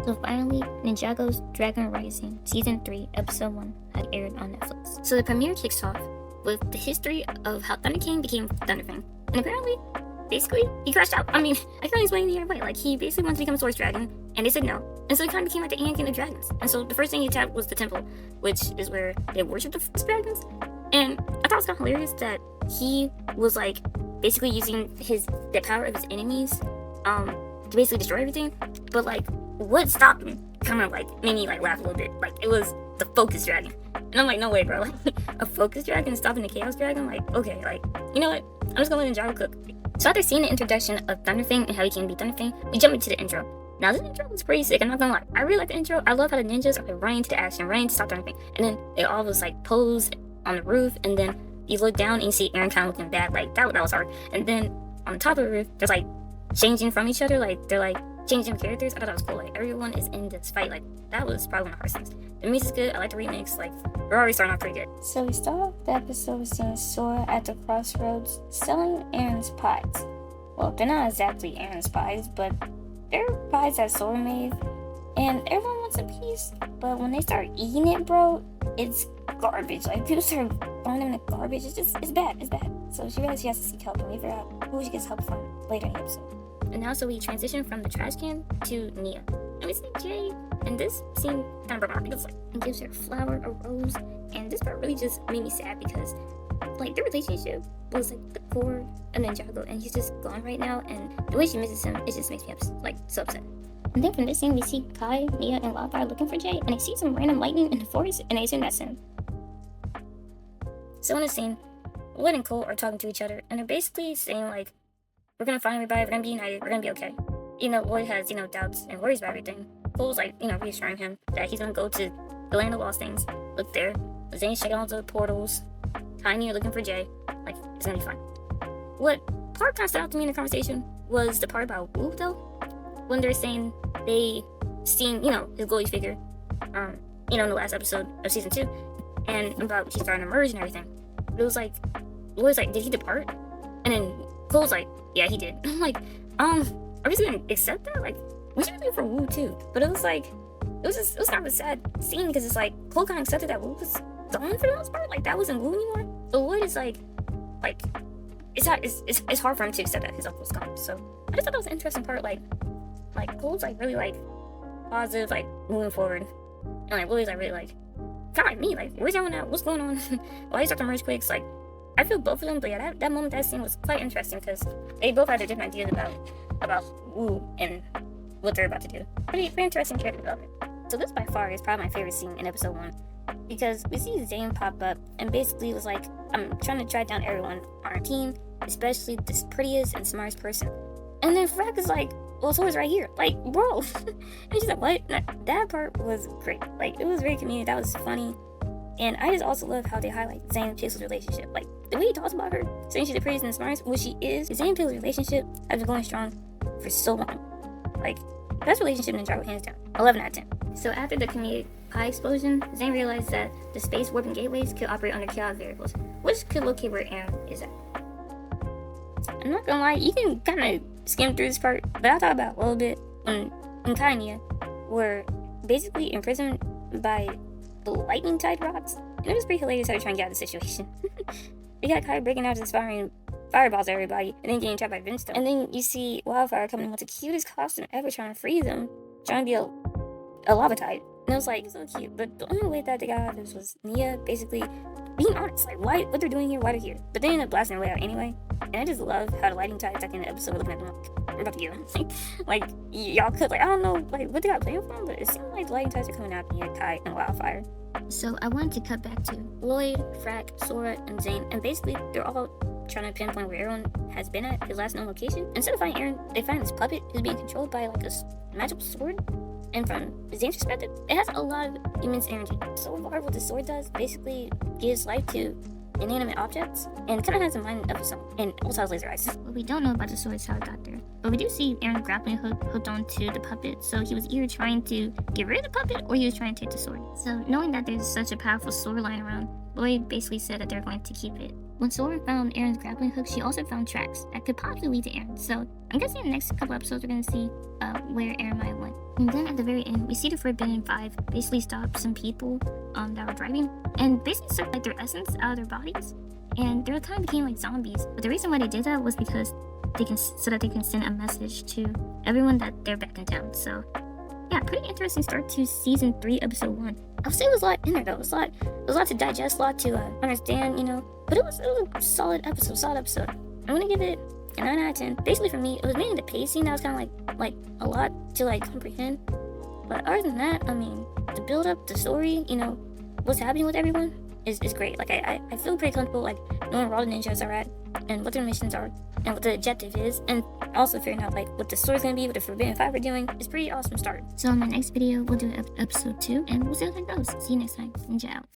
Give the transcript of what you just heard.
So finally, Ninjago's Dragon Rising Season 3, Episode 1 had aired on Netflix. So the premiere kicks off with the history of how Thunder King became Thunder King. And apparently, basically, he crashed out. I mean, I can't explain the other way. Like, he basically wanted to become a Source Dragon, and they said no. And so he kind of became like the Anakin of dragons. And so the first thing he attacked was the temple, which is where they worship the dragons. And I thought it was kind of hilarious that he was like basically using the power of his enemies to basically destroy everything. But like, what stopped him kind of like made me like laugh a little bit. Like, it was the focus dragon. And I'm like, no way, bro. Like, a focus dragon stopping the chaos dragon? Like, okay, like, you know what? I'm just gonna let Ninjago cook. So after seeing the introduction of Thunderfang and how he can be Thunderfang, we jump into the intro. Now this intro was pretty sick, I'm not gonna lie. I really like the intro. I love how the ninjas are like running to the action, running to stop Thunderfang. And then they all just like pose on the roof, and then you look down and you see Eren kind of looking bad. Like, that was hard. And then on the top of the roof, there's like changing from each other. Like, they're like changing characters. I thought that was cool. Like, everyone is in this fight. Like, that was probably one of the hardest things. The music's good. I like the remix. Like, we're already starting off pretty good. So we start off the episode with seeing Sora at the crossroads selling Eren's pies. Well, they're not exactly Eren's pies, but they're pies that Sora made, and everyone wants a piece. But when they start eating it, bro, it's garbage. Like, people start throwing them in the garbage. It's bad. So she realizes she has to seek help, and we figure out who she gets help from later in the episode. And now, so we transition from the trash can to Nia. And we see Jay, and this scene kind of broke my heart because, like, he gives her a flower, a rose, and this part really just made me sad because, like, their relationship was, like, the core of Ninjago, and he's just gone right now, and the way she misses him, it just makes me, like, so upset. And then from this scene, we see Kai, Nia, and Wildfire looking for Jay, and they see some random lightning in the forest, and they assume that's him. So in this scene, Lloyd and Cole are talking to each other, and they're basically saying, like, we're gonna find everybody, we're gonna be united, we're gonna be okay. You know, Lloyd has, doubts and worries about everything. Cole's like, reassuring him that he's gonna go to the land of lost things, look there. Zane's checking out the portals. Tiny are looking for Jay. Like, it's gonna be fine. What part kind of stood out to me in the conversation was the part about Wu, though. When they're saying they seen, his glowy figure, in the last episode of season 2, and about he's starting to merge and everything. It was like, Lloyd's like, did he depart? And then Cole's like, yeah, he did. I'm like, are we just gonna accept that? Like, we should do for Wu too. But it was like, it was kind of a sad scene because it's like Cole kind of accepted that Wu was gone for the most part. Like, that wasn't Wu anymore. But Lloyd is like it's hard for him to accept that his uncle was gone. So I just thought that was an interesting part. Like Cole's like really like positive, like moving forward, and like Lloyd's like really like kind of like me. Like, where's everyone at? What's going on? Why you start to merge quick? Like, I feel both of them, but yeah, that moment, that scene was quite interesting because they both had their different ideas about Wu and what they're about to do. Pretty interesting character development. So this by far is probably my favorite scene in episode 1 because we see Zane pop up and basically was like, I'm trying to track down everyone on our team, especially the prettiest and smartest person. And then Frack is like, well, Sora's right here. Like, bro. And she's like, what? That part was great. Like, it was very comedic. That was funny. And I just also love how they highlight Zane and Pixel's relationship. Like, the way he talks about her, saying she's the prettiest and the smartest, what she is. Zane and Pixel's relationship has been going strong for so long. Like, best relationship in Ninjago, hands down. 11 out of 10. So after the comedic pie explosion, Zane realized that the space warping gateways could operate under chaos variables, which could locate where Eren is at. I'm not gonna lie, you can kind of skim through this part, but I thought about it a little bit when Kai and Nia were basically imprisoned by the lightning type rocks. And it was pretty hilarious how they're trying to get out of the situation. We got Kai breaking out his fireballs at everybody, and then getting trapped by Vinstone. And then you see Wildfire coming in with the cutest costume ever, trying to freeze him, trying to be a lava type. And it was like, so cute. But the only way that they got out of this was Nia basically being honest, like what they're doing here, why they're here. But they ended up blasting their way out anyway. And I just love how the lighting types like in the episode were looking at them like, we're about to get them. like y'all could, like, I don't know like what they got playing from, but it seemed like the lighting types are coming out Nia, Kai, and Wildfire. So I wanted to cut back to Lloyd, Frack, Sora, and Zane, and basically they're all trying to pinpoint where Eren has been at his last known location. Instead of finding Eren, they find this puppet who's being controlled by like a magical sword. And from Zane's perspective, it has a lot of immense energy. So far, what the sword does basically gives life to inanimate objects, and kind of has a mind of its own, and also has laser eyes. What we don't know about the sword is how it got there, but we do see Eren grappling hook hooked onto the puppet, so he was either trying to get rid of the puppet, or he was trying to take the sword. So knowing that there's such a powerful sword lying around, Lloyd basically said that they're going to keep it when Sora found Aaron's grappling hook, she also found tracks that could possibly lead to Aaron. So I'm guessing in the next couple episodes we're gonna see where Aaron might went. And then at the very end, we see the Forbidden Five basically stop some people that were driving and basically sucked like their essence out of their bodies, and they kind of became like zombies. But the reason why they did that was because so that they can send a message to everyone that they're back in town. So yeah, pretty interesting start to season 3, episode 1. I'll say it was a lot in there though. It was a lot to digest, a lot to understand, you know. But it was a solid episode. I'm gonna give it a 9 out of 10. Basically for me, it was mainly the pacing that was kind of like a lot to like comprehend. But other than that, I mean, the build up, the story, you know, what's happening with everyone is great. Like I feel pretty comfortable like knowing where all the ninjas are at and what their missions are and what the objective is, and also figuring out like what the story's gonna be, what the Forbidden Five are doing. It's pretty awesome start. So in my next video we'll do episode 2 and we'll see how that goes. See you next time. Ninja out.